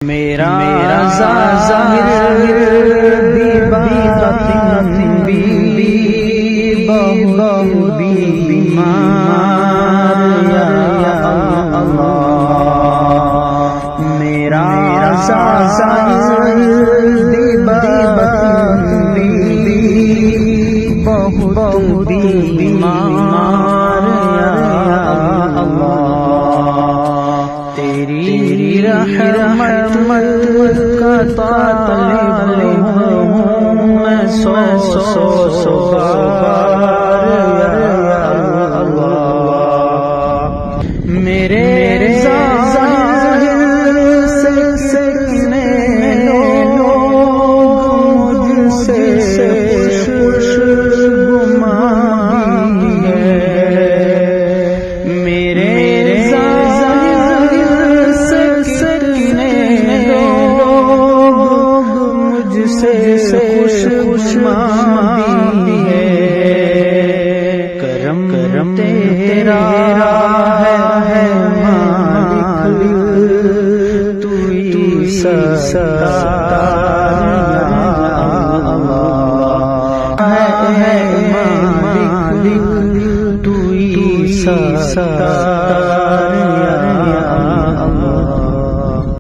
میرا ظاہر بھی باطن بھی بہت بیمار یا اللہ، میرا ظاہر بھی باطن بھی بہت بیمار یا اللہ، تیری رحمت کا طالب ہوں میں سو بار یا اللہ، میرے ظاہر سے کتنے لوگ مجھ سے خوش گمان ہے، میرے خوش ماندی ہے، کرم تیرا ہے مالک، تو ہی ستار ہے مالک، تو ہی ستار